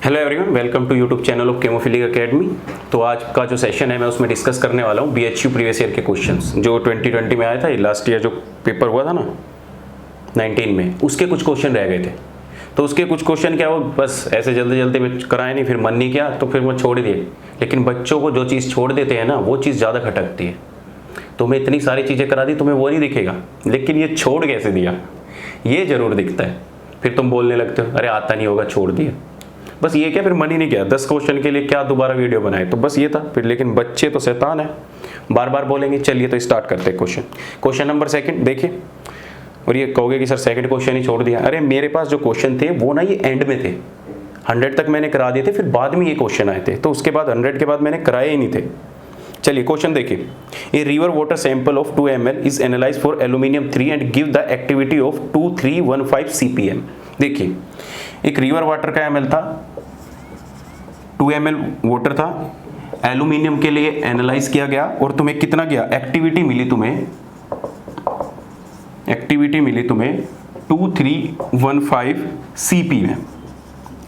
Hello everyone, welcome to YouTube channel of Chemophilic Academy. तो आज का जो सेशन है मैं उसमें डिस्कस करने वाला हूँ बीएचयू प्रीवियस ईयर के क्वेश्चंस जो 2020 में आया था। लास्ट ईयर जो पेपर हुआ था ना 19 में, उसके कुछ क्वेश्चन रह गए थे। तो उसके कुछ क्वेश्चन क्या, वो बस ऐसे जल्दी जल्दी में कराए नहीं, फिर मन नहीं किया तो फिर वो छोड़ दिए। लेकिन बच्चों को जो चीज़ छोड़ देते हैं ना, वो चीज़ ज़्यादा खटकती है। तुम्हें इतनी सारी चीज़ें करा दी, तुम्हें वो नहीं दिखेगा, लेकिन ये छोड़ कैसे दिया ये ज़रूर दिखता है। फिर तुम बोलने लगते हो अरे आता नहीं होगा, छोड़ दिया। बस ये क्या, फिर मन ही नहीं किया। 10 क्वेश्चन के लिए क्या दोबारा वीडियो बनाए, तो बस ये था फिर। लेकिन बच्चे तो शैतान है, बार बार बोलेंगे। चलिए तो स्टार्ट करते हैं। क्वेश्चन नंबर सेकंड देखिए। और ये कहोगे कि सर सेकंड क्वेश्चन ही छोड़ दिया। अरे मेरे पास जो क्वेश्चन थे वो ना ये एंड में थे, 100 तक मैंने करा दिए थे, फिर बाद में ये क्वेश्चन आए थे, तो उसके बाद 100 के बाद मैंने कराए ही नहीं थे। चलिए क्वेश्चन देखिए। A river water sample of 2 ml is analyse for aluminium 3 and give the activity of 2315 CPM। देखिए एक रिवर वाटर का ml था, 2 ml वाटर था, एल्यूमिनियम के लिए एनालाइज किया गया और तुम्हें कितना गया, एक्टिविटी मिली तुम्हें 2315 CPM।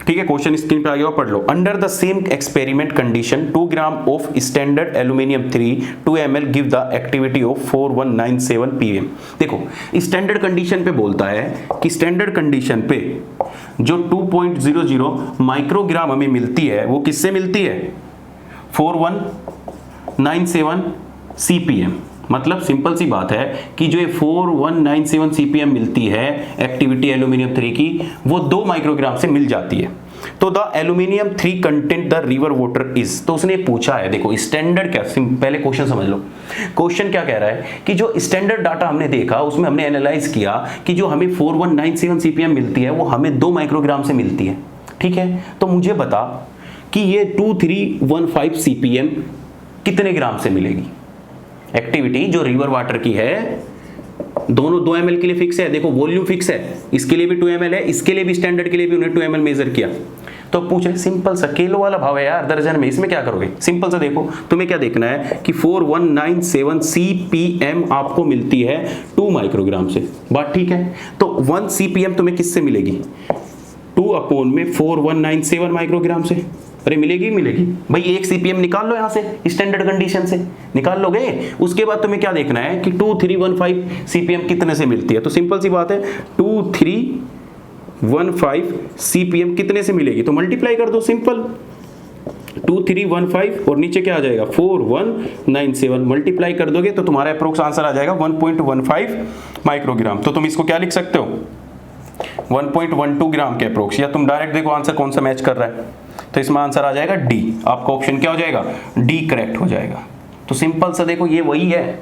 ठीक है, क्वेश्चन स्क्रीन पे आ गया, पढ़ लो। Under the same experiment condition 2 gram of standard aluminium 3 2 ml give the activity of 4197 pm। देखो स्टैंडर्ड कंडीशन पे बोलता है कि स्टैंडर्ड कंडीशन पे जो 2.00 माइक्रोग्राम हमें मिलती है वो किससे मिलती है, 4197 CPM। मतलब सिंपल सी बात है कि जो 4197 CPM मिलती है एक्टिविटी एल्यूमिनियम 3 की, वो 2 माइक्रोग्राम से मिल जाती है। तो the aluminium 3 content the river water is, तो उसने पूछा है। देखो स्टैंडर्ड क्या, पहले क्वेश्चन समझ लो। क्वेश्चन क्या कह रहा है कि जो स्टैंडर्ड डाटा हमने देखा उसमें हमने एनालाइज किया कि जो हमें 4197 CPM मिलती है वो हमें 2 माइक्रोग्राम से मिलती है। ठीक है, तो मुझे बता कि ये 2315 CPM कितने ग्राम से मिलेगी। एक्टिविटी जो रिवर वाटर की है, दोनों 2 ml के लिए फिक्स है। देखो वॉल्यूम फिक्स है, इसके लिए भी 2 ml है, इसके लिए भी स्टैंडर्ड के लिए भी उन्हें 2 ml मेजर किया। तो पूछ रहे सिंपल सा किलो वाला भाव है यार दर्जन में, इसमें क्या करोगे। सिंपल सा देखो, तुम्हें क्या देखना है कि 4197 CPM आपको मिलती है 2 माइक्रोग्राम से। बात ठीक है, तो 1 CPM तुम्हें किससे मिलेगी, 2/4197 माइक्रोग्राम से। अरे मिलेगी भाई, 1 CPM निकाल लो यहां से, स्टैंडर्ड कंडीशन से निकाल लोगे। उसके बाद तुम्हें क्या देखना है कि 2315 CPM कितने से मिलती है। तो सिंपल सी बात है, 2315 CPM कितने से मिलेगी, तो मल्टीप्लाई कर दो सिंपल। 2315 और नीचे क्या आ जाएगा 4197, मल्टीप्लाई कर दोगे तो तुम्हारा अप्रोक्स आंसर आ जाएगा 1.15 माइक्रोग्राम। तो तुम इसको क्या लिख सकते हो, 1.12 ग्राम के अप्रोक्स, या तुम डायरेक्ट देखो आंसर कौन सा मैच कर रहा है। तो इसमें आंसर आ जाएगा डी। आपका ऑप्शन क्या हो जाएगा, डी करेक्ट हो जाएगा। तो सिंपल सा देखो, ये वही है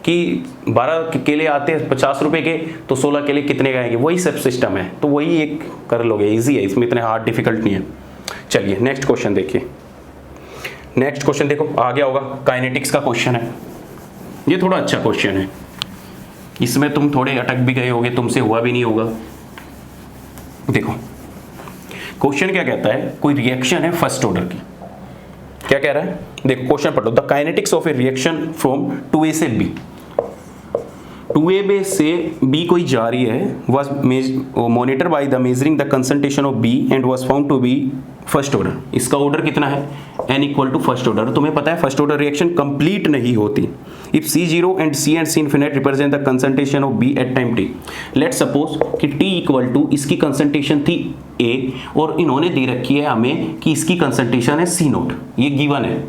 कि 12 केले आते हैं 50 रुपए के, तो 16 केले कितने के आएंगे, वही सब सिस्टम है। तो वही एक कर लोगे, इजी है, इसमें इतने हार्ड डिफिकल्ट नहीं है। चलिए नेक्स्ट क्वेश्चन देखिए। नेक्स्ट क्वेश्चन देखो आ गया होगा, काइनेटिक्स का क्वेश्चन है। ये थोड़ा अच्छा क्वेश्चन है, इसमें तुम थोड़े अटक भी गए होगे, तुमसे हुआ भी नहीं होगा। देखो क्वेश्चन क्या कहता है, कोई रिएक्शन है फर्स्ट ऑर्डर की। क्या कह रहा है, देखो क्वेश्चन पढ़ो। The kinetics of A reaction from 2A से B, 2A से B कोई जा रही है, was monitor by the measuring the concentration of B and was found to be first order. इसका ऑर्डर कितना है, n equal to first order. तुम्हें पता है फर्स्ट ऑर्डर रिएक्शन कंप्लीट नहीं होती if C0 and C and C infinite represent the concentration of B at time t। Let's suppose कि t equal to इसकी कंसंट्रेशन थी A और इन्होंने दे रखी है हमें कि इसकी कंसंट्रेशन है C0, ये गिवन है।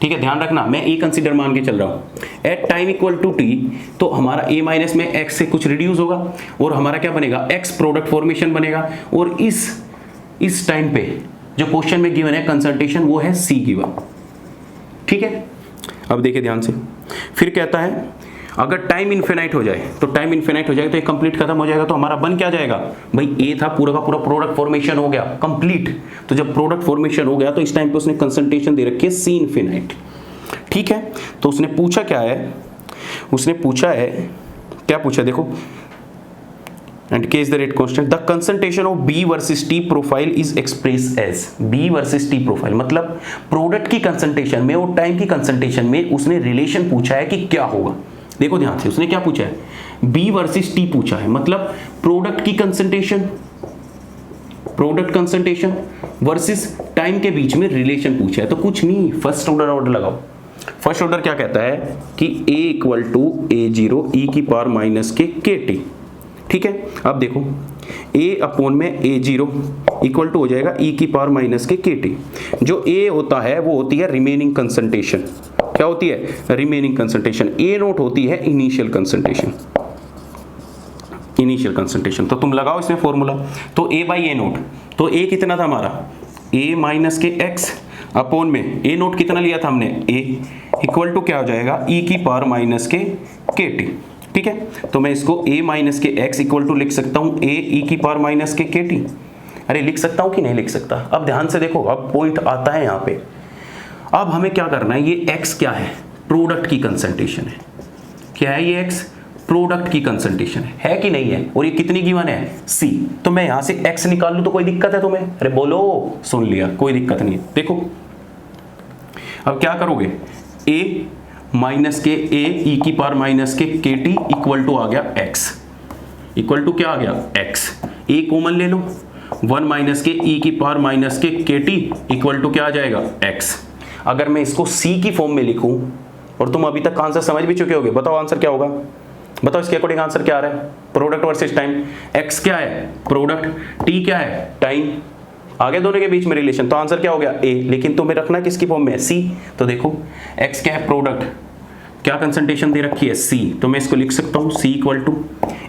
ठीक है, ध्यान रखना, मैं ए कंसीडर मान के चल रहा हूं। At time equal to T, तो हमारा ए माइनस में एक्स से कुछ रिड्यूस होगा और हमारा क्या बनेगा, एक्स प्रोडक्ट फॉर्मेशन बनेगा। और इस टाइम पे जो क्वेश्चन में गिवन है कंसंट्रेशन, वो है सी गिवन। ठीक है, अब देखिए ध्यान से, फिर कहता है अगर टाइम इन्फिनाइट हो जाए, तो टाइम इन्फिनाइट हो जाएगा तो ये कंप्लीट खत्म हो जाएगा। तो हमारा बन क्या जाएगा भाई, ए था पूरा का पूरा प्रोडक्ट फॉर्मेशन हो गया कंप्लीट। तो जब प्रोडक्ट फॉर्मेशन हो गया तो इस टाइम पे उसने कंसंट्रेशन दे रखी है सी इन्फिनाइट। ठीक है, तो उसने पूछा क्या है, उसने पूछा है, क्या पूछा देखो, and k is the rate constant, the concentration of B versus T profile is expressed as B versus T profile। मतलब प्रोडक्ट की कंसंट्रेशन में और टाइम की कंसंट्रेशन में उसने रिलेशन पूछा है कि क्या होगा। देखो ध्यान से, उसने क्या पूछा है, B वर्सेस T पूछा है, मतलब प्रोडक्ट की concentration product concentration versus time के बीच में रिलेशन पूछा है, तो कुछ नहीं, फर्स्ट ऑर्डर लगाओ। फर्स्ट ऑर्डर क्या कहता है कि A equal to A0 e की पावर माइनस के KT, ठीक है। अब देखो A अपॉन में A0 इक्वल टू हो जाएगा e की पावर माइनस के KT। जो A होता है वो होती है रिमेनिंग कंसंट्रेशन। क्या होती है? Remaining concentration. A नोट होती है इनिशियल कंसंट्रेशन। इनिशियल कंसंट्रेशन तो तुम लगाओ इसमें फॉर्मूला, तो A बाई A नोट, तो A कितना था हमारा? A माइनस के x अपॉन में A नोट कितना लिया था हमने? A इक्वल टू क्या हो जाएगा? e की पावर माइनस के KT, ठीक है। तो मैं इसको A माइनस के x इक्वल टू लिख सकता हूँ A e की पावर माइनस के KT। अरे लिख सकता हूँ कि नहीं लिख सकता? अब ध्यान से देखो, अब पॉइंट आता है यहाँ पे। अब हमें क्या करना है, ये x क्या है? प्रोडक्ट की कंसंट्रेशन है। क्या है ये x? प्रोडक्ट की कंसंट्रेशन है कि नहीं है? और ये कितनी गिवन है? C। तो मैं यहां से x निकाल लूं तो कोई दिक्कत है तुम्हें? अरे बोलो, सुन लिया, कोई दिक्कत नहीं है। देखो अब क्या करोगे, A माइनस के A e की पावर माइनस के KT इक्वल टू आ गया x, इक्वल टू क्या आ गया? x। A कॉमन ले लो, 1 माइनस के e की पावर माइनस के KT इक्वल टू क्या आ जाएगा? x। अगर मैं इसको C की फॉर्म में लिखूं, और तुम अभी तक आंसर समझ भी चुके होगे, बताओ आंसर क्या होगा? बताओ इसके अकॉर्डिंग आंसर क्या आ रहा है? Product versus time. x क्या है? प्रोडक्ट। t क्या है? टाइम। आगे दोनों के बीच में रिलेशन, तो आंसर क्या हो गया? A। लेकिन तुम्हें रखना किसकी फॉर्म में? C। तो देखो x क्या है? प्रोडक्ट। क्या कंसंट्रेशन दे रखी है? C। तो मैं इसको लिख सकता हूँ C इक्वल टू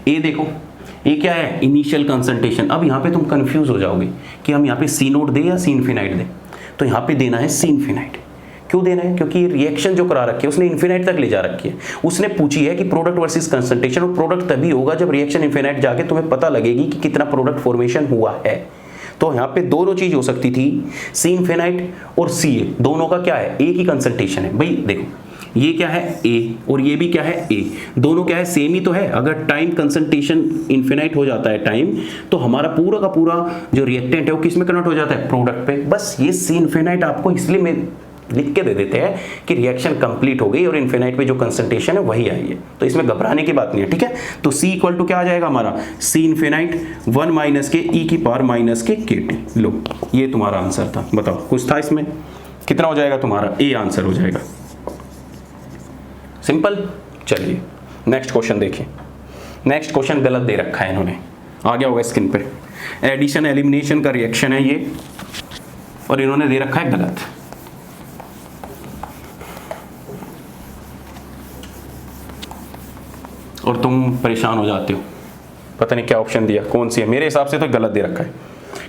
A। देखो A क्या है? Initial concentration. अब यहाँ पे तुम कंफ्यूज हो जाओगे कि हम यहाँ पे C नोट दे या C इन्फिनाइट दे, तो यहाँ पे देना है C इन्फिनाइट। क्यों देना है? क्योंकि ये रिएक्शन जो करा रखी है उसने इन्फिनाइट तक ले जा रखी है। उसने पूछी है कि प्रोडक्ट वर्सेस कंसंट्रेशन, और प्रोडक्ट तभी होगा जब रिएक्शन इन्फिनाइट जाके तुम्हें पता लगेगी कि कितना प्रोडक्ट फॉर्मेशन हुआ है। तो यहाँ पे दोनों चीज हो सकती थी, C इन्फिनाइट और CA, दोनों का क्या है? A की कंसंट्रेशन है। भाई देखो ये क्या है? A, और ये भी क्या है? A। दोनों क्या है? सेम ही तो है। अगर टाइम कंसंट्रेशन इन्फिनाइट हो जाता है टाइम, तो हमारा पूरा का पूरा जो रिएक्टेंट है वो किस में कन्वर्ट हो जाता है? प्रोडक्ट पे। बस ये C इन्फिनाइट आपको इसलिए मैं लिख के दे देते हैं कि रिएक्शन कंप्लीट हो गई और इन्फिनाइट पे जो कंसंट्रेशन है वही आई है, तो इसमें घबराने की बात नहीं है, ठीक है। तो C इक्वल टू क्या आ जाएगा हमारा? C इन्फिनाइट 1 माइनस के e की पावर माइनस के KT। लो ये तुम्हारा आंसर था। बताओ कुछ था इसमें? कितना हो जाएगा तुम्हारा? A आंसर हो जाएगा। सिंपल। चलिए नेक्स्ट क्वेश्चन देखिए। नेक्स्ट क्वेश्चन गलत दे रखा है इन्होंने, आ गया होगा स्क्रीन पे। एडिशन एलिमिनेशन का रिएक्शन है ये, और इन्होंने दे रखा है गलत। और तुम परेशान हो जाते हो, पता नहीं क्या ऑप्शन दिया, कौन सी है। मेरे हिसाब से तो गलत दे रखा है,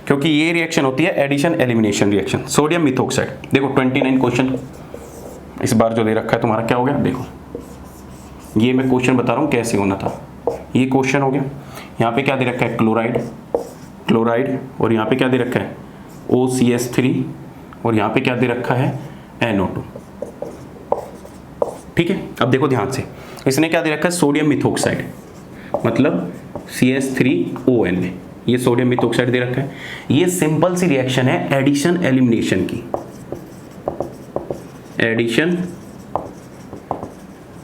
क्योंकि ये रिएक्शन होती है addition elimination reaction, sodium methoxide. देखो 29 क्वेश्चन इस बार जो दे रखा है तुम्हारा क्या हो गया? देखो ये मैं क्वेश्चन बता रहा हूँ कैसे होना था। ये क्वेश्चन हो गया, यहाँ पे क्या दे रखा है? क्लोराइड, क्लोराइड, और यहाँ पे क्या दे रखा है? OCS3, और यहाँ पे क्या दे रखा है? NO2, ठीक है। अब देखो ध्यान से, इसने क्या दे रखा है? सोडियम मिथॉक्साइड, मतलब CS3ON, ये सोडियम मिथॉक्साइड दे रखा है। ये सिंपल सी रिएक्शन है एडिशन एलिमिनेशन की, एडिशन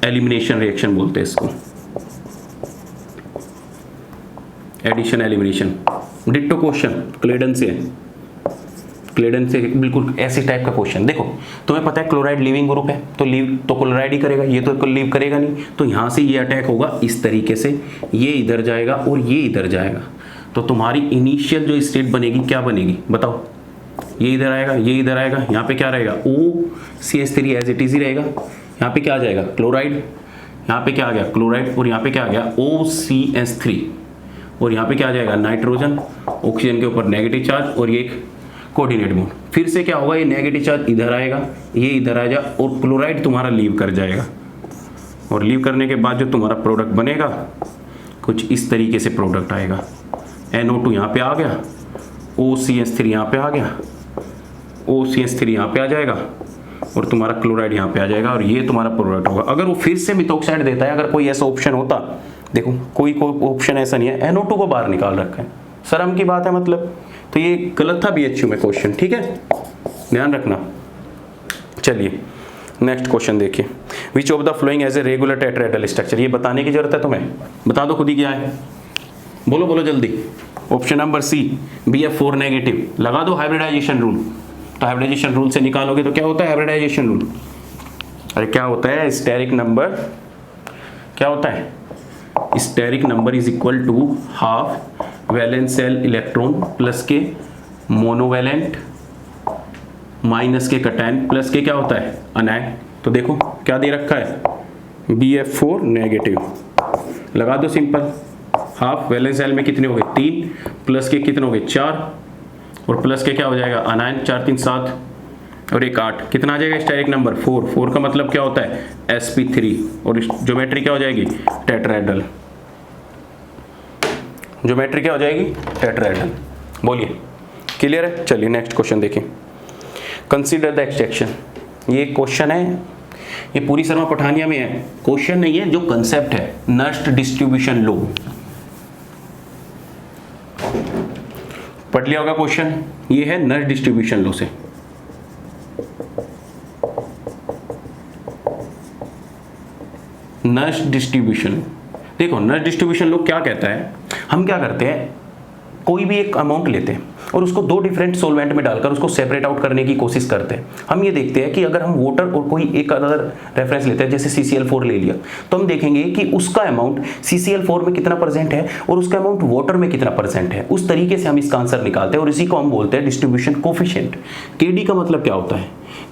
एलिमिनेशन रिएक्शन बोलते हैं इसको, एडिशन एलिमिनेशन। डिट्टो क्वेश्चन क्लेडन से है, क्लेडन से बिल्कुल ऐसे टाइप का क्वेश्चन। देखो तुम्हें पता है क्लोराइड लीविंग ग्रुप है, तो लीव तो क्लोराइड ही करेगा, ये तो लीव करेगा नहीं। तो यहाँ से ये अटैक होगा इस तरीके से, ये इधर जाएगा और ये इधर जाएगा, तो तुम्हारी इनिशियल जो स्टेट बनेगी क्या बनेगी? बताओ। ये इधर आएगा, ये इधर आएगा, यहाँ पे क्या रहेगा? OCS3 as it is he रहेगा। यहाँ पे क्या आ जाएगा? क्लोराइड, यहाँ पे क्या आ गया? क्लोराइड, और यहाँ पे क्या आ गया? OCS3, और यहाँ पे क्या आ जाएगा? नाइट्रोजन, ऑक्सीजन के ऊपर नेगेटिव चार्ज, और ये एक कोऑर्डिनेट बॉन्ड। फिर से क्या होगा? ये नेगेटिव चार्ज इधर आएगा, ये इधर आ जाए, और क्लोराइड तुम्हारा लीव कर जाएगा, और लीव करने के बाद जो तुम्हारा प्रोडक्ट बनेगा कुछ इस तरीके से प्रोडक्ट आएगा। NO2 यहाँ पे आ गया, OCS3 यहाँ पे आ गया, OCS3 यहाँ पे आ जाएगा, और तुम्हारा क्लोराइड यहाँ पे आ जाएगा, और ये तुम्हारा प्रोडक्ट होगा। अगर वो फिर से मिथॉक्साइड देता है, अगर कोई ऐसा ऑप्शन होता, देखो कोई ऑप्शन ऐसा नहीं है, NO2 को बाहर निकाल रखा है, शर्म की बात है मतलब। तो ये गलत था BHU में क्वेश्चन, ठीक है, ध्यान रखना। चलिए नेक्स्ट क्वेश्चन देखिए। Which of the following has a regular tetrahedral structure, ये बताने की जरूरत है तुम्हें? बता दो खुद ही क्या है, बोलो बोलो जल्दी। Option number C BF4 negative. लगा दो हाइब्रिडाइजेशन रूल। तो हाइब्रिडाइजेशन रूल से निकालोगे तो क्या होता है हाइब्रिडाइजेशन रूल? अरे क्या होता है स्टेरिक नंबर, क्या होता है steric number is equal to half valence shell electron plus के मोनोवैलेंट माइनस के कटायन प्लस के क्या होता है अनायन। तो देखो क्या दे रखा है BF4 नेगेटिव। लगा दो सिंपल, हाफ वैलेंस शेल में कितने हो गए 3 प्लस के कितने हो गए 4 और प्लस के क्या हो जाएगा अनायन 4 3 7 और 1 8। कितना आ जाएगा स्टेरिक नंबर 4। 4 का मतलब क्या होता है sp3 और ज्योमेट्री क्या हो जाएगी टेट्राहेड्रल। ज्योमेट्री क्या हो जाएगी टेट्राहेड्रल। बोलिए क्लियर है? चलिए नेक्स्ट क्वेश्चन देखिए। Consider the extraction. ये क्वेश्चन है, ये पूरी शर्मा पठानिया में है, क्वेश्चन नहीं है, जो कंसेप्ट है नर्स्ट डिस्ट्रीब्यूशन लो। पढ़ लिया होगा क्वेश्चन, ये है नर्स्ट डिस्ट्रीब्यूशन लो से। नर्स्ट डिस्ट्रीब्यूशन, देखो नर्स्ट डिस्ट्रीब्यूशन लो क्या कहता है, हम क्या करते हैं कोई भी एक अमाउंट लेते हैं और उसको 2 डिफरेंट सॉल्वेंट में डालकर उसको सेपरेट आउट करने की कोशिश करते हैं। हम ये देखते हैं कि अगर हम वाटर और कोई एक अदर रेफरेंस लेते हैं, जैसे CCl4 ले लिया, तो हम देखेंगे कि उसका अमाउंट CCl4 में कितना परसेंट है और उसका अमाउंट वाटर में कितना परसेंट है। उस तरीके से हम इसका आंसर निकालते हैं और इसी को हम बोलते हैं डिस्ट्रीब्यूशन कोफिशिएंट। KD का मतलब क्या होता है?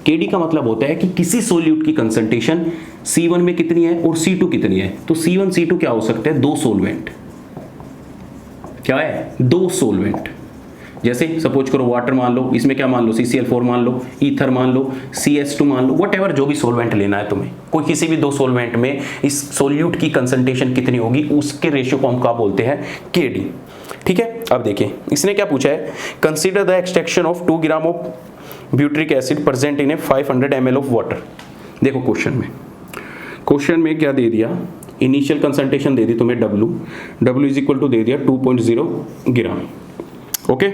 KD का मतलब होता है कि किसी सोल्यूट की कंसंट्रेशन C1 में कितनी है और C2 कितनी है। तो C1 C2 क्या हो सकते हैं 2 सोल्वेंट। क्या है 2 सोल्वेंट। जैसे सपोज करो वाटर मान लो, इसमें क्या मान लो CCl4 मान लो, ईथर मान लो, CS2 मान लो, व्हाटएवर जो भी सोल्वेंट लेना है तुम्हें, कोई किसी भी 2 सोल्वेंट में इस सोल्यूट की कंसंट्रेशन कितनी होगी उसके रेशियो को हम क्या बोलते हैं KD। ठीक है, अब देखिए इसने क्या पूछा है, consider the extraction of 2 gram of butyric acid present in A 500 ml of water. देखो क्वेश्चन में क्या दे दिया, इनिशियल कंसंट्रेशन दे दी तुम्हें W इज इक्वल टू दे दिया 2.0 ग्राम। ओके,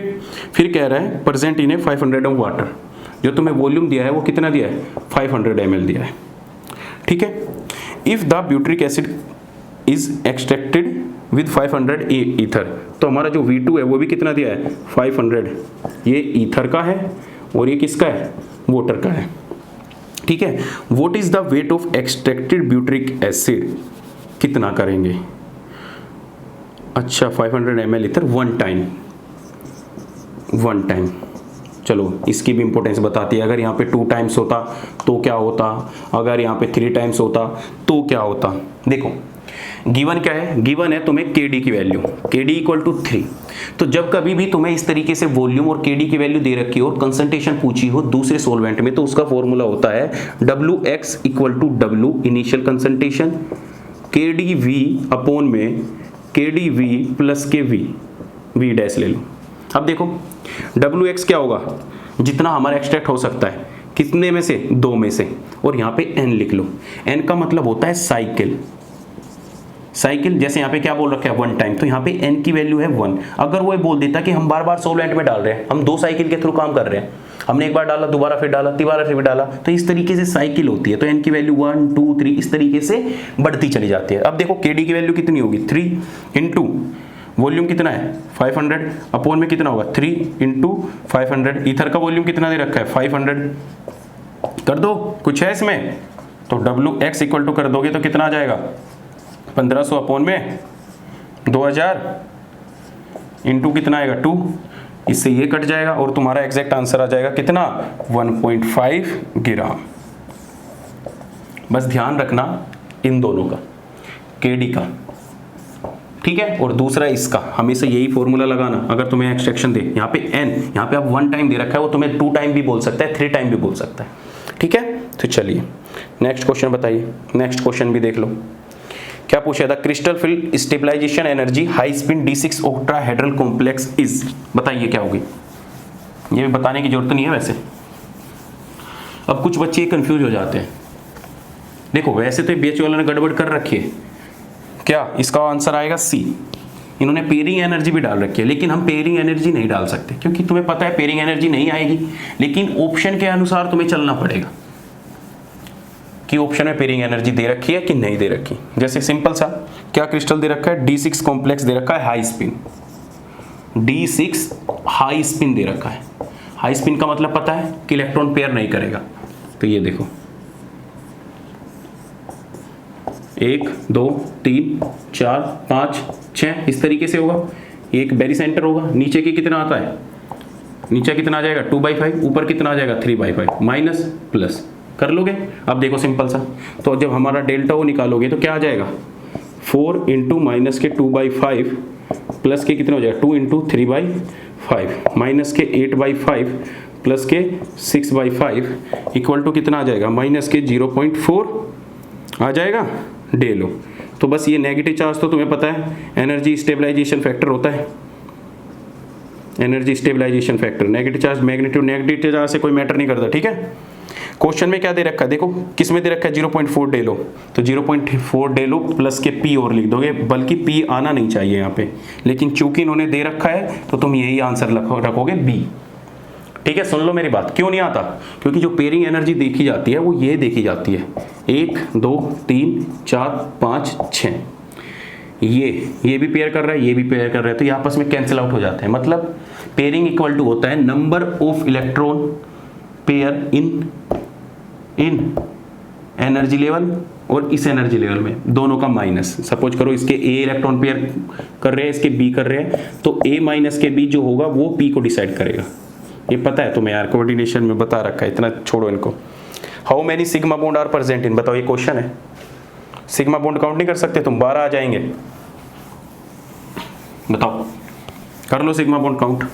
फिर कह रहा है प्रेजेंट इन 500 ऑफ वाटर। जो तुम्हें वॉल्यूम दिया है वो कितना दिया है 500 ml दिया है। ठीक है, if the butyric acid is extracted with 500 ether, तो हमारा जो V2 है वो भी कितना दिया है 500। ये ईथर का है और ये किसका है वाटर का है। ठीक है, what is the weight of extracted butyric acid, कितना करेंगे। अच्छा 500 ml ईथर 1 टाइम। चलो इसकी भी इंपॉर्टेंस बताती है। अगर यहाँ पे 2 टाइम्स होता तो क्या होता, अगर यहाँ पे 3 टाइम्स होता तो क्या होता। देखो गिवन क्या है, गिवन है तुम्हें KD की वैल्यू, KD इक्वल टू 3। तो जब कभी भी तुम्हें इस तरीके से वॉल्यूम और KD की वैल्यू दे रखी हो और कंसंट्रेशन पूछी हो दूसरे सोल्वेंट में, तो उसका फॉर्मूला होता है WX equal to W initial concentration KDV upon में KDV प्लस के V डैश ले लो। अब देखो WX क्या होगा, जितना हमारा एक्सट्रैक्ट हो सकता है, कितने में से 2 में से, और यहाँ पे N लिख लो। N का मतलब होता है साइकिल। जैसे यहाँ पे क्या बोल रखा है 1 टाइम, तो यहाँ पे N की वैल्यू है 1। अगर वो बोल देता कि हम बार बार सोल्वेंट में डाल रहे हैं, हम 2 साइकिल के थ्रू काम कर रहे हैं, हमने एक बार डाला दोबारा फिर डाला तिबारा फिर डाला, तो इस तरीके से साइकिल होती है। तो N की वैल्यू 1 2 3 इस तरीके से बढ़ती चली जाती है। अब देखो KD की वैल्यू कितनी होगी 3 इंटू वॉल्यूम कितना है 500 अपॉन में कितना होगा 3 इंटू 500। ईथर का वॉल्यूम कितना दे रखा है 500। कर दो, कुछ है इसमें, तो WX इक्वल टू कर दोगे तो कितना आ जाएगा 1500 अपॉन में 2000 इंटू कितना आएगा 2, इससे ये कट जाएगा और तुम्हारा एग्जैक्ट आंसर आ जाएगा कितना 1.5 ग्राम। बस ध्यान रखना इन दोनों का, KD का, ठीक है, और दूसरा इसका। हमेशा यही फॉर्मूला लगाना अगर तुम्हें एक्सट्रैक्शन दे। यहाँ पे N, यहाँ पे अब 1 टाइम दे रखा है, वो तुम्हें 2 टाइम भी बोल सकता है, 3 टाइम भी बोल सकता है। ठीक है, तो चलिए नेक्स्ट क्वेश्चन बताइए। नेक्स्ट क्वेश्चन भी देख लो, क्या पूछा था, crystal field stabilisation energy high spin D6 octahedral complex is. बताइए क्या होगी, ये बताने की जरूरत नहीं है वैसे। अब कुछ बच्चे कंफ्यूज हो जाते हैं। देखो वैसे तो BH वालों ने गड़बड़ कर रखी है, क्या इसका आंसर आएगा C। इन्होंने पेयरिंग एनर्जी भी डाल रखी है, लेकिन हम पेयरिंग एनर्जी नहीं डाल सकते क्योंकि तुम्हें पता है पेयरिंग एनर्जी नहीं आएगी, लेकिन ऑप्शन के अनुसार तुम्हें चलना पड़ेगा। कि ऑप्शन में पेयरिंग एनर्जी दे रखी है कि नहीं दे रखी। जैसे सिंपल सा क्या क्रिस्टल दे रखा है, D6 कॉम्प्लेक्स दे रखा है high spin, D6 high spin दे रखा है। हाई स्पिन का मतलब पता है कि इलेक्ट्रॉन पेयर नहीं करेगा। तो ये देखो 1 2 3 4 5 6 इस तरीके से होगा। एक बेरी सेंटर होगा, नीचे की कितना आता है, नीचे कितना आ जाएगा 2/5, ऊपर कितना आ जाएगा 3/5, माइनस प्लस कर लोगे। अब देखो सिंपल सा, तो जब हमारा डेल्टा ओ निकालोगे तो क्या आ जाएगा 4 इंटू माइनस के 2/5 प्लस के कितना हो जाएगा 2 इंटू 3/5 माइनस के 8/5 प्लस के 6/5 इक्वल टू कितना आ जाएगा माइनस के 0.4 आ जाएगा डेलो। तो बस ये नेगेटिव चार्ज तो तुम्हें पता है एनर्जी स्टेबलाइजेशन फैक्टर होता है, energy stabilisation factor. Negative charge magnitude negative charge से कोई मैटर नहीं करता, ठीक है। क्वेश्चन में क्या दे रखा है, देखो किस में दे रखा है 0.4 डेलो, तो 0.4 डेलो प्लस के पी और लिख दोगे, बल्कि पी आना नहीं चाहिए यहाँ पे, लेकिन चूंकि इन्होंने दे रखा है तो तुम यही आंसर रखोगे बी, ठीक है। सुन लो मेरी बात, क्यों नहीं आता, क्योंकि जो पेयरिंग एनर्जी देखी जाती है वो ये देखी जाती है 1 2 3 4 5 6, ये भी पेयर कर रहा है, ये भी पेयर कर रहा है, तो ये आपस में कैंसिल आउट हो जाते हैं। मतलब पेयरिंग इक्वल टू होता है number of electron pair in energy level और इस एनर्जी लेवल में दोनों का माइनस। सपोज करो इसके ए इलेक्ट्रॉन पेयर कर रहे हैं, इसके बी कर रहे हैं, तो ए माइनस के बी जो होगा वो पी को डिसाइड करेगा। ये पता है तुम्हें यार, कोऑर्डिनेशन में बता रखा है, इतना छोड़ो इनको। How many sigma bond are present in, बताओ ये क्वेश्चन है। सिग्मा बॉन्ड काउंट नहीं कर सकते तुम, 12 आ जाएंगे, बताओ कर लो सिग्मा बॉन्ड काउंट।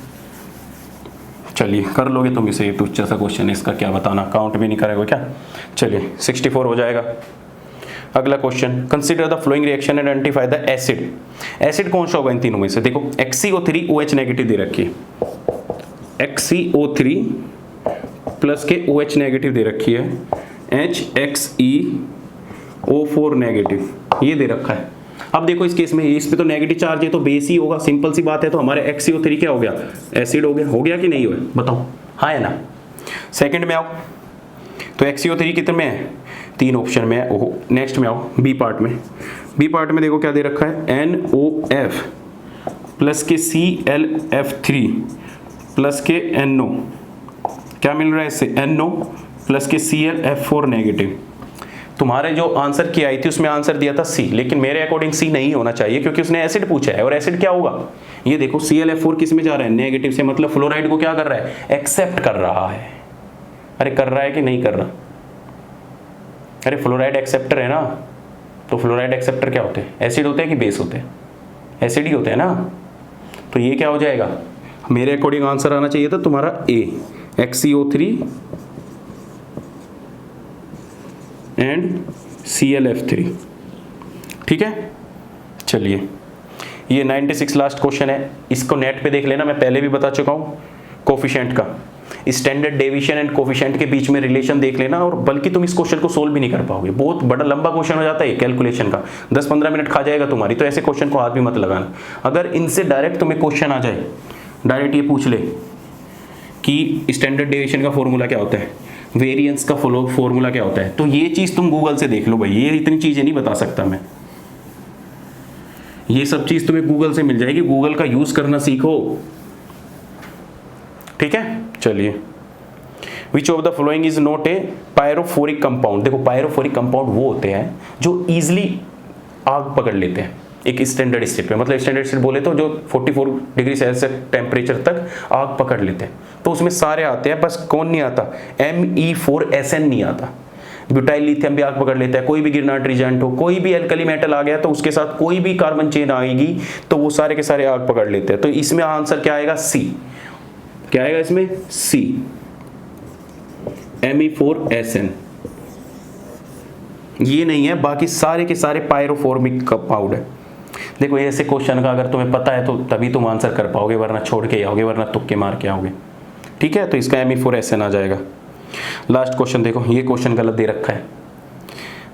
चलिए कर लोगे तुम इसे, ये तुच्छ सा क्वेश्चन है, इसका क्या बताना, काउंट भी नहीं करेगा क्या। चलिए 64 हो जाएगा। अगला question, consider the flowing reaction and identify the acid. Acid कौन सा होगा इन तीनों में से, देखो XCO3 OH नेगेटिव दे रखी है, XCO3 प्लस के OH नेगेटिव दे रखी है, HXeO4 नेगेटिव ये दे रखा है। अब देखो इस केस में इस पे तो नेगेटिव चार्ज है तो बेस ही होगा, सिंपल सी बात है। तो हमारे XCO3 क्या हो गया, एसिड हो गया कि नहीं हुआ, बताओ हाँ है ना। सेकंड में आओ, तो XCO3 कितने में है, 3 ऑप्शन में है। ओहो, नेक्स्ट में आओ बी पार्ट में। बी पार्ट में देखो क्या दे रखा है, NOF प्लस के ClF3 प्लस के NO, क्या मिल रहा है इससे, NO प्लस के ClF4 नेगेटिव। तुम्हारे जो आंसर की आई थी उसमें आंसर दिया था सी, लेकिन मेरे अकॉर्डिंग सी नहीं होना चाहिए क्योंकि उसने एसिड पूछा है, और एसिड क्या होगा, ये देखो ClF4 किस में जा रहा है, नेगेटिव से, मतलब फ्लोराइड को क्या कर रहा है, एक्सेप्ट कर रहा है। अरे कर रहा है कि नहीं कर रहा, अरे फ्लोराइड एक्सेप्टर है ना, तो फ्लोराइड एक्सेप्टर क्या होते हैं, एसिड होते हैं कि बेस होते हैं, एसिड ही होते हैं ना। तो ये क्या हो जाएगा, मेरे अकॉर्डिंग आंसर आना चाहिए था तुम्हारा ए, XCO3 एंड ClF3, ठीक है। चलिए ये 96 लास्ट क्वेश्चन है, इसको नेट पे देख लेना, मैं पहले भी बता चुका हूँ। कोफिशिएंट का, स्टैंडर्ड डेविएशन एंड कोफिशिएंट के बीच में रिलेशन देख लेना, और बल्कि तुम इस क्वेश्चन को सोल्व भी नहीं कर पाओगे, बहुत बड़ा लंबा क्वेश्चन हो जाता है कैलकुलेशन का, 10-15 मिनट खा जाएगा तुम्हारी। तो ऐसे क्वेश्चन को हाथ भी मत लगाना। अगर इनसे डायरेक्ट तुम्हें क्वेश्चन आ जाए, डायरेक्ट ये पूछ ले कि स्टैंडर्ड डेविएशन का फॉर्मूला क्या होता है, वेरिएंस का फॉर्मूला क्या होता है, तो ये चीज तुम गूगल से देख लो भाई, ये इतनी चीजें नहीं बता सकता मैं, ये सब चीज तुम्हें गूगल से मिल जाएगी, गूगल का यूज करना सीखो, ठीक है। चलिए, विच of the following is not a pyrophoric compound. देखो पायरोफोरिक कंपाउंड वो होते हैं जो इजिली आग पकड़ लेते हैं एक स्टैंडर्ड स्टेट पे, मतलब स्टैंडर्ड स्टेट बोले तो जो 44 डिग्री सेल्सियस टेम्परेचर तक आग पकड़ लेते हैं, तो उसमें सारे आते हैं, बस कौन नहीं आता, Me4SN नहीं आता। ब्यूटाइल लिथियम भी आग पकड़ लेता है, कोई भी गिरनाट रिजेंट हो, कोई भी एल्कली मेटल आ गया तो उसके साथ कोई भी कार्बन चेन आएगी तो वो सारे के सारे आग पकड़ लेते हैं। तो इसमें आंसर क्या आएगा, सी। क्या आएगा इसमें, सी, Me4SN। ये नहीं है, बाकी सारे के सारे पायरोफोर्मिक कंपाउंड है। देखो ऐसे क्वेश्चन का अगर तुम्हें पता है तो तभी तुम आंसर कर पाओगे, वरना छोड़ के आओगे, वरना तुक्के मार के आओगे, ठीक है। तो इसका Me4SN आ जाएगा। लास्ट क्वेश्चन देखो, ये क्वेश्चन गलत दे रखा है।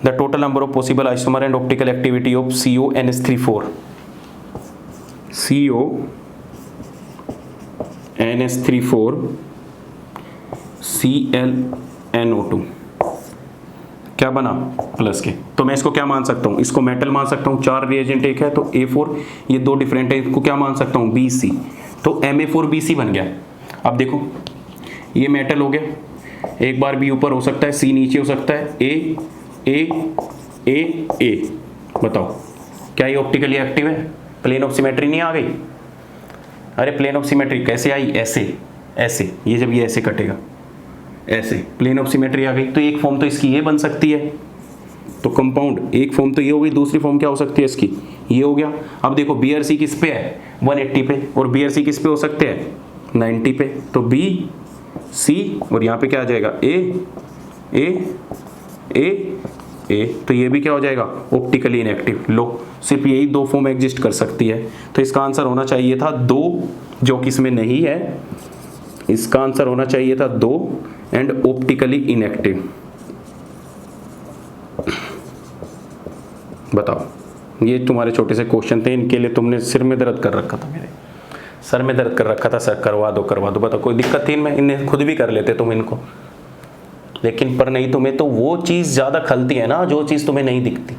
The total number of possible isomer and optical activity of CONS34, CONS34 ClNO2, क्या बना, प्लस के। तो मैं इसको क्या मान सकता हूँ, इसको मेटल मान सकता हूँ, 4 रिएजेंट एक है तो A4, ये 2 डिफरेंट है, इसको क्या मान सकता हूँ BC, तो Ma4BC बन गया। अब देखो ये मेटल हो गया, एक बार B ऊपर हो सकता है, C नीचे हो सकता है, A, बताओ क्या ये ऑप्टिकली एक्टिव है? प्लेन ऑफ सिमेट्री नहीं आ गई? अरे प्लेन ऑफ सिमेट्री कैसे आई, ऐसे, ये जब ये ऐसे कटेगा, ऐसे प्लेन ऑफ सिमेट्री आ गई। तो एक फॉर्म तो इसकी ये बन सकती है, तो कंपाउंड एक फॉर्म तो ये हो गई, दूसरी फॉर्म क्या हो सकती है इसकी, ये हो गया। अब देखो BRC किस पे है, 180 पे, और BRC किस पे हो सकते हैं, 90 पे, तो BC और यहाँ पे क्या आ जाएगा A, तो ये भी क्या हो जाएगा, ऑप्टिकली इनएक्टिव। लो, सिर्फ यही 2 फॉर्म एग्जिस्ट कर सकती है, तो इसका आंसर होना चाहिए था 2, जो कि इसमें नहीं है। इसका आंसर होना चाहिए था 2 एंड ऑप्टिकली इनएक्टिव। बताओ, ये तुम्हारे छोटे से क्वेश्चन थे, इनके लिए तुमने सिर में दर्द कर रखा था, मेरे सर में दर्द कर रखा था, सर करवा दो। बताओ कोई दिक्कत थी इनमें? इन्हें खुद भी कर लेते तुम इनको, लेकिन पर नहीं, तुम्हें तो वो चीज़ ज़्यादा खलती है ना जो चीज़ तुम्हें नहीं दिखती।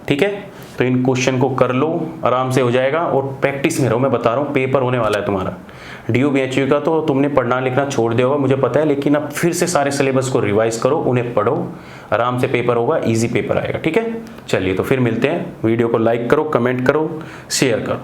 ठीक है, तो इन क्वेश्चन को कर लो, आराम से हो जाएगा, और प्रैक्टिस में रहो। मैं बता रहा हूँ पेपर होने वाला है तुम्हारा DO BHU का, तो तुमने पढ़ना लिखना छोड़ दिया होगा मुझे पता है, लेकिन अब फिर से सारे सिलेबस को रिवाइज करो, उन्हें पढ़ो, आराम से पेपर होगा, इजी पेपर आएगा। ठीक है, चलिए तो फिर मिलते हैं। वीडियो को लाइक करो, कमेंट करो, शेयर करो।